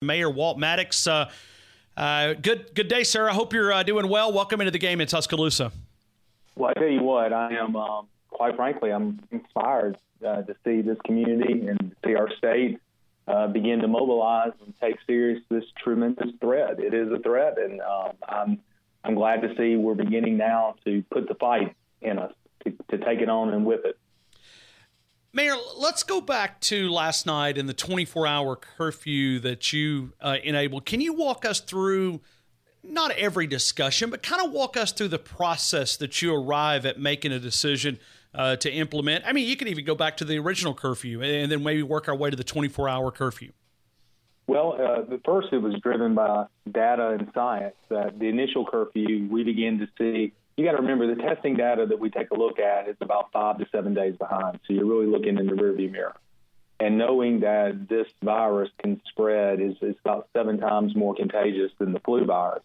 Mayor Walt Maddox. Good day, sir. I hope you're doing well. Welcome into the game in Tuscaloosa. Well, I tell you what, I am, quite frankly, I'm inspired to see this community and see our state begin to mobilize and take serious this tremendous threat. It is a threat, and I'm glad to see we're beginning now to put the fight in us, to take it on and whip it. Mayor, let's go back to last night and the 24-hour curfew that you enabled. Can you walk us through, not every discussion, but kind of walk us through the process that you arrive at making a decision to implement? I mean, you could even go back to the original curfew and then maybe work our way to the 24-hour curfew. Well, first it was driven by data and science. That the initial curfew, we began to see. You got to remember, the testing data that we take a look at is about 5 to 7 days behind. So you're really looking in the rearview mirror. And knowing that this virus can spread is about 7 times more contagious than the flu virus.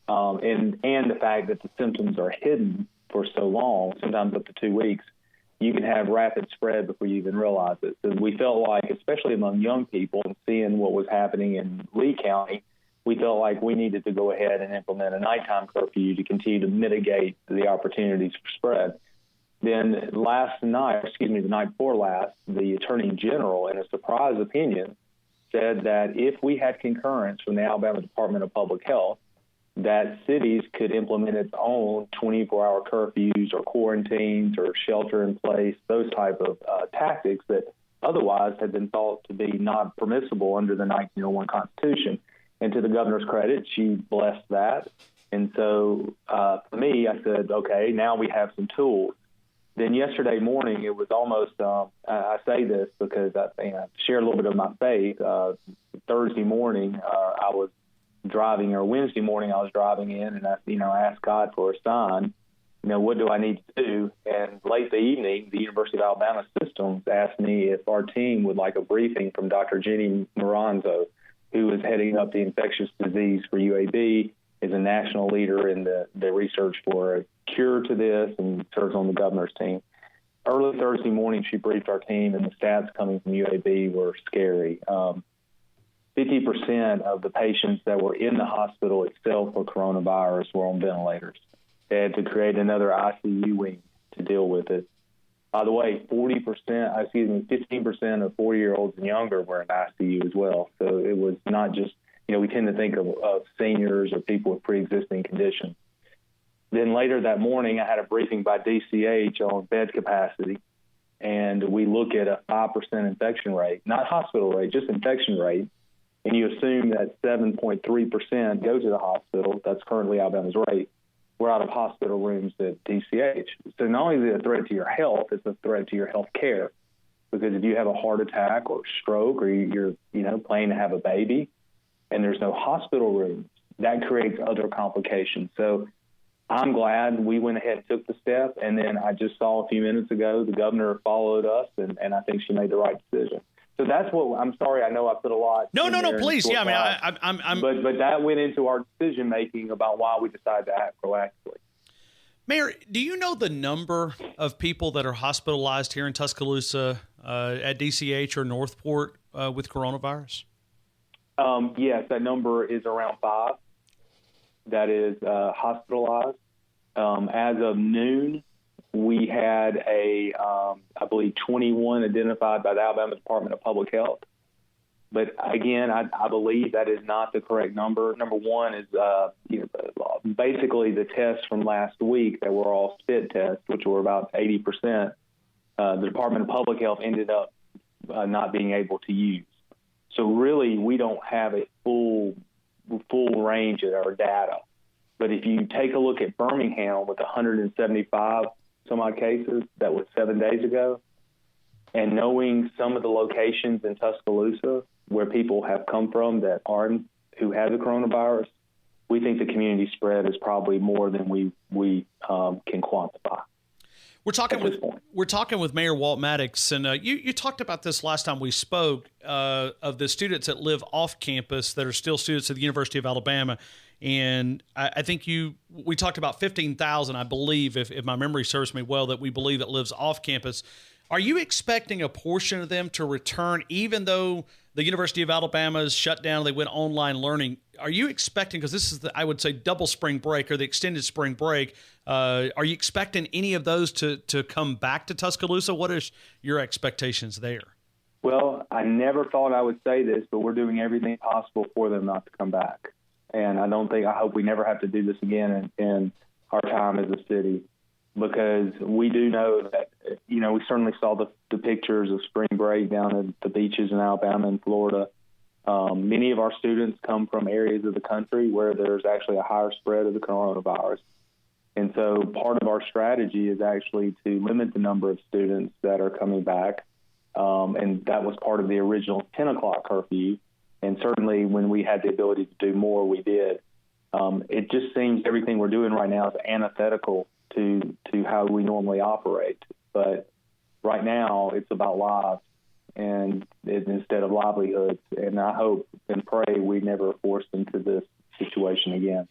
And the fact that the symptoms are hidden for so long, sometimes up to 2 weeks, you can have rapid spread before you even realize it. So we felt like, especially among young people, and seeing what was happening in Lee County, we felt like we needed to go ahead and implement a nighttime curfew to continue to mitigate the opportunities for spread. Then the night before last, the Attorney General, in a surprise opinion, said that if we had concurrence from the Alabama Department of Public Health, that cities could implement its own 24-hour curfews or quarantines or shelter in place, those type of tactics that otherwise had been thought to be not permissible under the 1901 Constitution. And to the governor's credit, she blessed that. And so for me, I said, okay, now we have some tools. Then yesterday morning, it was almost, I say this because I share a little bit of my faith. Thursday morning, I was driving, or Wednesday morning, I was driving in, and I asked God for a sign. What do I need to do? And late the evening, the University of Alabama Systems asked me if our team would like a briefing from Dr. Jenny Moranzo, who is heading up the infectious disease for UAB, is a national leader in the research for a cure to this, and serves on the governor's team. Early Thursday morning, she briefed our team, and the stats coming from UAB were scary. 50% of the patients that were in the hospital itself for coronavirus were on ventilators. They had to create another ICU wing to deal with it. By the way, 15% of 40-year-olds and younger were in ICU as well. So it was not just, we tend to think of seniors or people with pre-existing conditions. Then later that morning, I had a briefing by DCH on bed capacity, and we look at a 5% infection rate, not hospital rate, just infection rate. And you assume that 7.3% go to the hospital. That's currently Alabama's rate. We're out of hospital rooms at DCH. So not only is it a threat to your health, it's a threat to your health care. Because if you have a heart attack or stroke, or you're planning to have a baby, and there's no hospital rooms, that creates other complications. So I'm glad we went ahead and took the step. And then I just saw a few minutes ago, the governor followed us, and I think she made the right decision. So that's what, I'm sorry, I know I put a lot. No, please. Yeah, I'm. But that went into our decision making about why we decided to act proactively. Mayor, do you know the number of people that are hospitalized here in Tuscaloosa at DCH or Northport with coronavirus? Yes, that number is around 5. That is hospitalized. As of noon, we had I believe 21 identified by the Alabama Department of Public Health. But again, I believe that is not the correct number. Number one is, basically the tests from last week that were all spit tests, which were about 80%. The Department of Public Health ended up not being able to use. So really, we don't have a full range of our data. But if you take a look at Birmingham with 175 some odd cases, that was 7 days ago, and knowing some of the locations in Tuscaloosa where people have come from who have the coronavirus, we think the community spread is probably more than we can quantify. We're talking with Mayor Walt Maddox, and you talked about this last time we spoke of the students that live off campus that are still students at the University of Alabama, and I think we talked about 15,000, I believe, if my memory serves me well, that we believe that lives off campus. Are you expecting a portion of them to return, even though the University of Alabama's shut down, they went online learning? Are you expecting, because this is I would say, double spring break or the extended spring break, are you expecting any of those to come back to Tuscaloosa? What is your expectations there? Well, I never thought I would say this, but we're doing everything possible for them not to come back. And I hope we never have to do this again in our time as a city, because we do know that, we certainly saw the pictures of spring break down at the beaches in Alabama and Florida. Many of our students come from areas of the country where there's actually a higher spread of the coronavirus. And so part of our strategy is actually to limit the number of students that are coming back. And that was part of the original 10 o'clock curfew. And certainly when we had the ability to do more, we did. It just seems everything we're doing right now is antithetical to how we normally operate. But right now it's about lives and instead of livelihoods. And I hope and pray we never are forced into this situation again.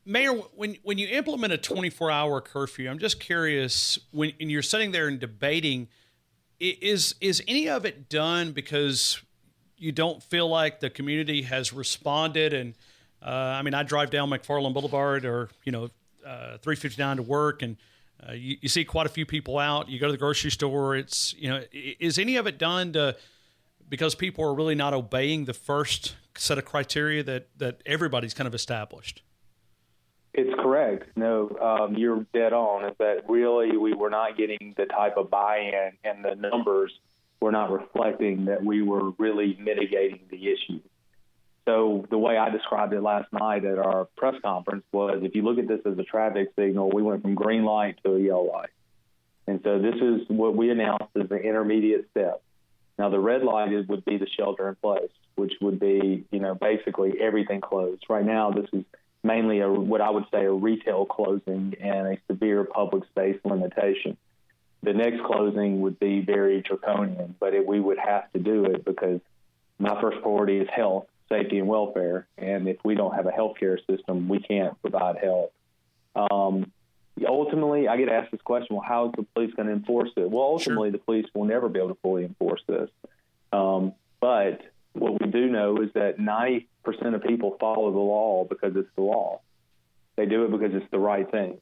Mayor, when you implement a 24-hour curfew, I'm just curious, when you're sitting there and debating, is any of it done because you don't feel like the community has responded? And I drive down McFarland Boulevard or 359 to work, and you see quite a few people out. You go to the grocery store. It's is any of it done because people are really not obeying the first set of criteria that everybody's kind of established? It's correct. No, you're dead on. Is that really we were not getting the type of buy-in, and the numbers were not reflecting that we were really mitigating the issue. So the way I described it last night at our press conference was, if you look at this as a traffic signal, we went from green light to a yellow light. And so this is what we announced as the intermediate step. Now, the red light would be the shelter in place, which would be, basically everything closed. Right now, this is mainly what I would say a retail closing and a severe public space limitation. The next closing would be very draconian, but we would have to do it because my first priority is health, safety, and welfare. And if we don't have a healthcare system, we can't provide help. Ultimately, I get asked this question, well, how is the police going to enforce it? Well, ultimately, The police will never be able to fully enforce this. But what we do know is that 90% of people follow the law because it's the law. They do it because it's the right thing.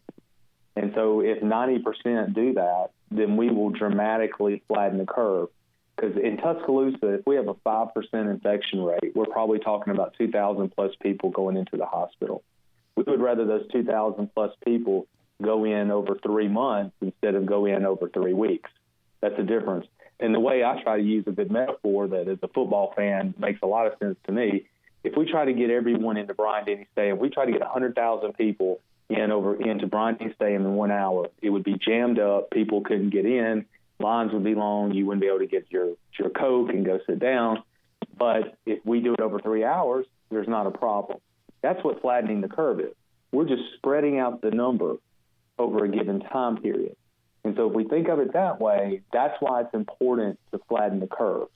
And so if 90% do that, then we will dramatically flatten the curve. Because in Tuscaloosa, if we have a 5% infection rate, we're probably talking about 2,000 plus people going into the hospital. We would rather those 2,000 plus people go in over 3 months instead of go in over 3 weeks. That's the difference. And the way I try to use a good metaphor that as a football fan makes a lot of sense to me, if we try to get everyone into Bryant-Denny Stadium, we try to get 100,000 people into Bryant-Denny Stadium in 1 hour, it would be jammed up. People couldn't get in. Lines would be long. You wouldn't be able to get your Coke and go sit down. But if we do it over 3 hours, there's not a problem. That's what flattening the curve is. We're just spreading out the number over a given time period. And so if we think of it that way, that's why it's important to flatten the curve.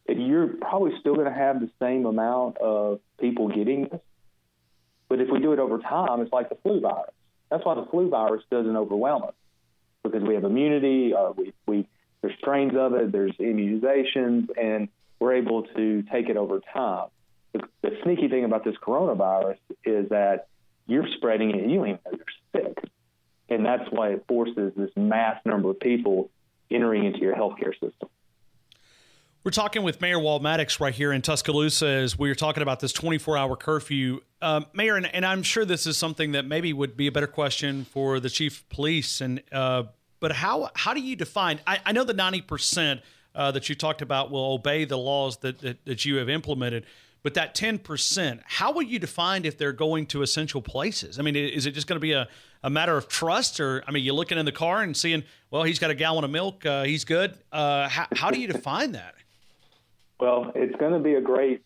You're probably still going to have the same amount of people getting this. But if we do it over time, it's like the flu virus. That's why the flu virus doesn't overwhelm us, because we have immunity, there's strains of it, there's immunizations, and we're able to take it over time. The sneaky thing about this coronavirus is that you're spreading it and you don't even know you're sick. And that's why it forces this mass number of people entering into your healthcare system. We're talking with Mayor Walt Maddox right here in Tuscaloosa as we were talking about this 24-hour curfew. Mayor, and I'm sure this is something that maybe would be a better question for the chief of police. But how do you define? I know the 90% that you talked about will obey the laws that you have implemented. But that 10%, how will you define if they're going to essential places? I mean, is it just going to be a matter of trust? Or, you're looking in the car and seeing, well, he's got a gallon of milk, he's good. How do you define that? Well, it's going to put a great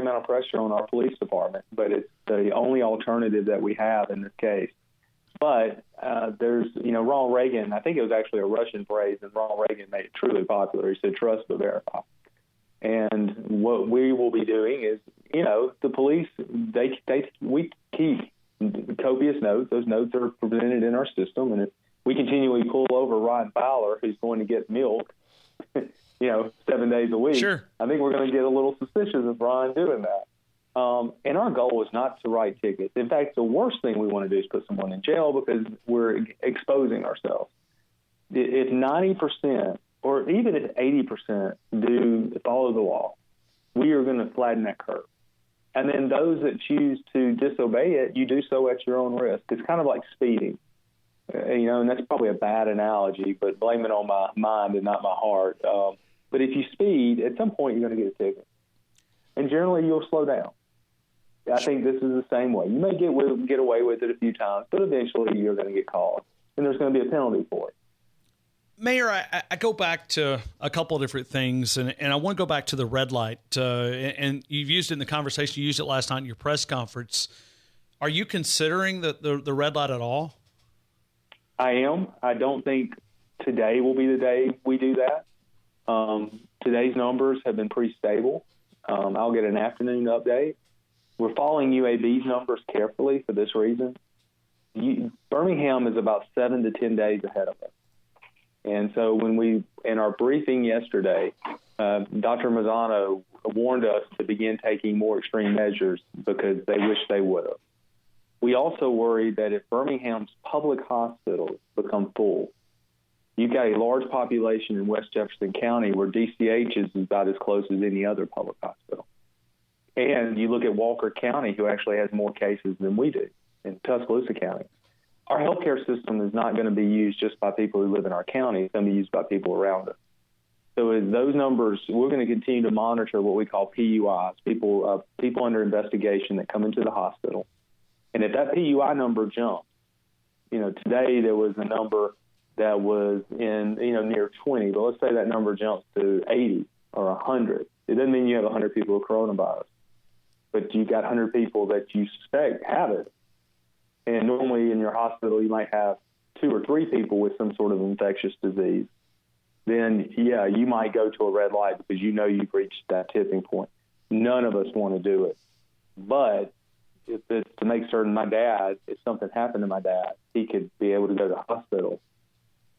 amount of pressure on our police department, but it's the only alternative that we have in this case. But there's, Ronald Reagan, I think it was actually a Russian phrase, and Ronald Reagan made it truly popular. He said, trust but verify. And what we will be doing is, the police, we keep copious notes. Those notes are presented in our system. And we continually pull over Ryan Fowler, who's going to get milk, 7 days a week. Sure. I think we're going to get a little suspicious of Ryan doing that. And our goal is not to write tickets. In fact, the worst thing we want to do is put someone in jail because we're exposing ourselves. If 90% or even if 80% do follow the law, we are going to flatten that curve. And then those that choose to disobey it, you do so at your own risk. It's kind of like speeding, and that's probably a bad analogy, but blame it on my mind and not my heart. But if you speed, at some point you're going to get a ticket. And generally you'll slow down. I think this is the same way. You may get away with it a few times, but eventually you're going to get caught, and there's going to be a penalty for it. Mayor, I go back to a couple of different things, and I want to go back to the red light. And you've used it in the conversation. You used it last night in your press conference. Are you considering the red light at all? I am. I don't think today will be the day we do that. Today's numbers have been pretty stable. I'll get an afternoon update. We're following UAB's numbers carefully for this reason. Birmingham is about 7 to 10 days ahead of us. And so in our briefing yesterday, Dr. Mazzano warned us to begin taking more extreme measures because they wish they would have. We also worry that if Birmingham's public hospitals become full, you've got a large population in West Jefferson County where DCH is about as close as any other public hospital. And you look at Walker County, who actually has more cases than we do, in Tuscaloosa County. Our healthcare system is not going to be used just by people who live in our county. It's going to be used by people around us. So as those numbers, we're going to continue to monitor what we call PUIs, people under investigation that come into the hospital. And if that PUI number jumps, today there was a number that was in, near 20, but let's say that number jumps to 80 or 100. It doesn't mean you have 100 people with coronavirus, but you've got 100 people that you suspect have it. And normally in your hospital, you might have 2 or 3 people with some sort of infectious disease. Then, you might go to a red light because you've reached that tipping point. None of us want to do it. But if it's to make certain if something happened to my dad, he could be able to go to the hospital,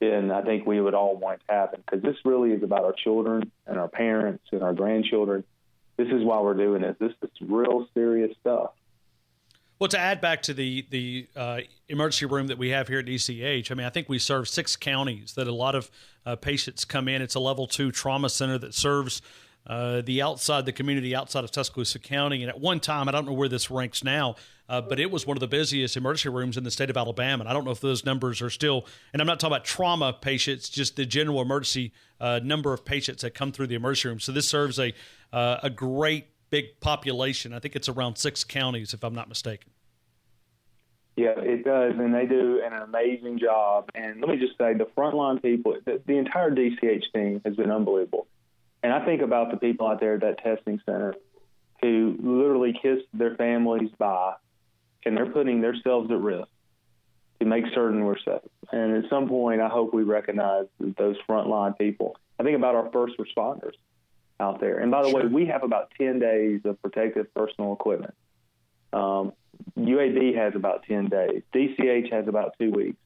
then I think we would all want it to happen because this really is about our children and our parents and our grandchildren. This is why we're doing this. This is real serious stuff. Well, to add back to the emergency room that we have here at DCH, I think we serve 6 counties that a lot of patients come in. It's a level 2 trauma center that serves the community outside of Tuscaloosa County. And at one time, I don't know where this ranks now, but it was one of the busiest emergency rooms in the state of Alabama. And I don't know if those numbers are still, and I'm not talking about trauma patients, just the general emergency number of patients that come through the emergency room. So this serves a great big population. I think it's around 6 counties, if I'm not mistaken. Yeah, it does, and they do an amazing job. And let me just say, the frontline people, the entire DCH team has been unbelievable. And I think about the people out there at that testing center who literally kiss their families bye, and they're putting themselves at risk to make certain we're safe. And at some point, I hope we recognize those frontline people. I think about our first responders out there. And by the way, we have about 10 days of protective personal equipment. UAB has about 10 days. DCH has about 2 weeks.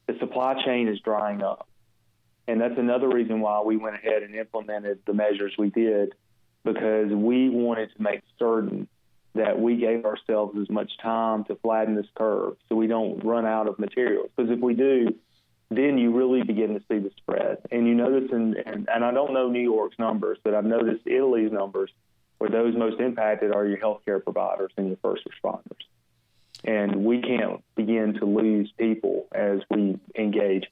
The supply chain is drying up. And that's another reason why we went ahead and implemented the measures we did, because we wanted to make certain that we gave ourselves as much time to flatten this curve so we don't run out of materials. Because if we do, then you really begin to see the spread. And you notice, and I don't know New York's numbers, but I've noticed Italy's numbers, where those most impacted are your healthcare providers and your first responders. And we can't begin to lose people as we engage.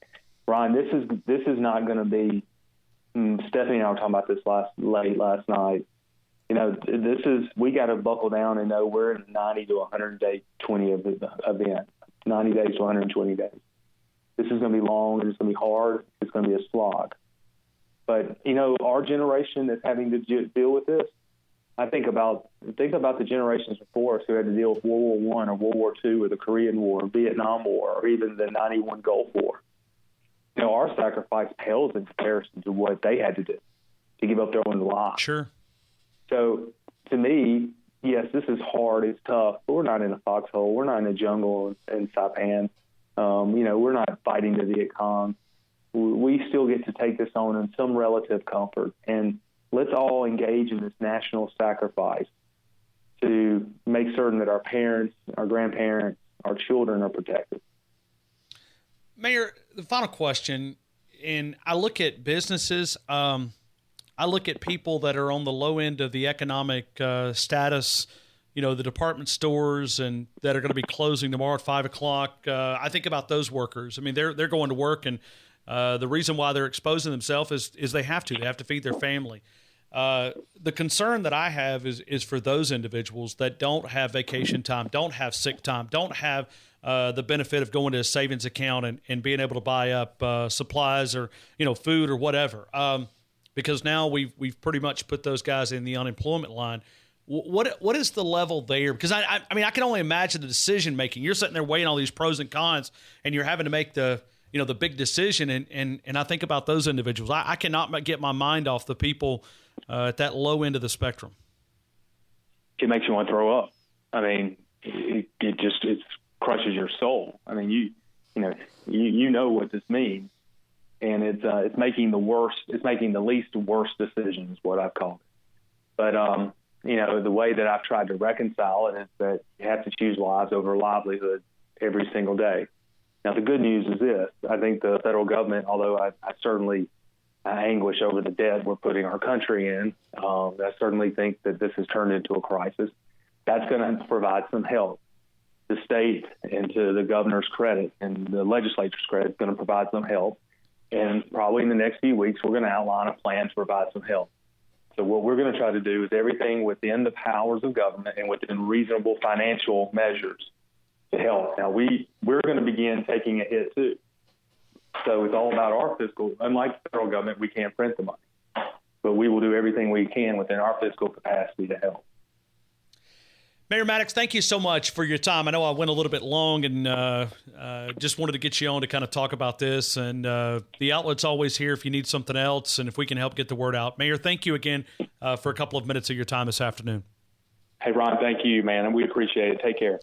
Ryan, this is not going to be. Stephanie and I were talking about this late last night. We got to buckle down and know we're in a 90 to 120 event. 90 days to 120 days. This is going to be long. It's going to be hard. It's going to be a slog. But our generation that's having to deal with this. I think about the generations before us who had to deal with World War I or World War II or the Korean War or Vietnam War or even the 91 Gulf War. Our sacrifice pales in comparison to what they had to do to give up their own lives. Sure. So to me, yes, this is hard. It's tough, but we're not in a foxhole. We're not in a jungle in Saipan. We're not fighting the Viet Cong. We still get to take this on in some relative comfort. And let's all engage in this national sacrifice to make certain that our parents, our grandparents, our children are protected. Mayor, the final question, and I look at businesses, I look at people that are on the low end of the economic status, the department stores and that are going to be closing tomorrow at 5 o'clock. I think about those workers. I mean, they're going to work, and the reason why they're exposing themselves is they have to feed their family. The concern that I have is for those individuals that don't have vacation time, don't have sick time, don't have the benefit of going to a savings account and being able to buy up supplies or food or whatever. Because now we've pretty much put those guys in the unemployment line. What is the level there? Because I mean I can only imagine the decision making. You're sitting there weighing all these pros and cons, and you're having to make the big decision. And I think about those individuals. I cannot get my mind off the people at that low end of the spectrum. It makes you want to throw up. I mean, it crushes your soul. I mean, you know what this means, and it's making the worst. It's making the least worst decisions, what I've called it. But the way that I've tried to reconcile it is that you have to choose lives over livelihood every single day. Now, the good news is this: I think the federal government, although I certainly anguish over the debt we're putting our country in, I certainly think that this has turned into a crisis. That's going to provide some help. The state, and to the governor's credit and the legislature's credit, is going to provide some help. And probably in the next few weeks, we're going to outline a plan to provide some help. So what we're going to try to do is everything within the powers of government and within reasonable financial measures to help. Now, we're going to begin taking a hit, too. So it's all about our fiscal. Unlike the federal government, we can't print the money. But we will do everything we can within our fiscal capacity to help. Mayor Maddox, thank you so much for your time. I know I went a little bit long and just wanted to get you on to kind of talk about this. And the outlet's always here if you need something else and if we can help get the word out. Mayor, thank you again for a couple of minutes of your time this afternoon. Hey, Ron, thank you, man. And we appreciate it. Take care.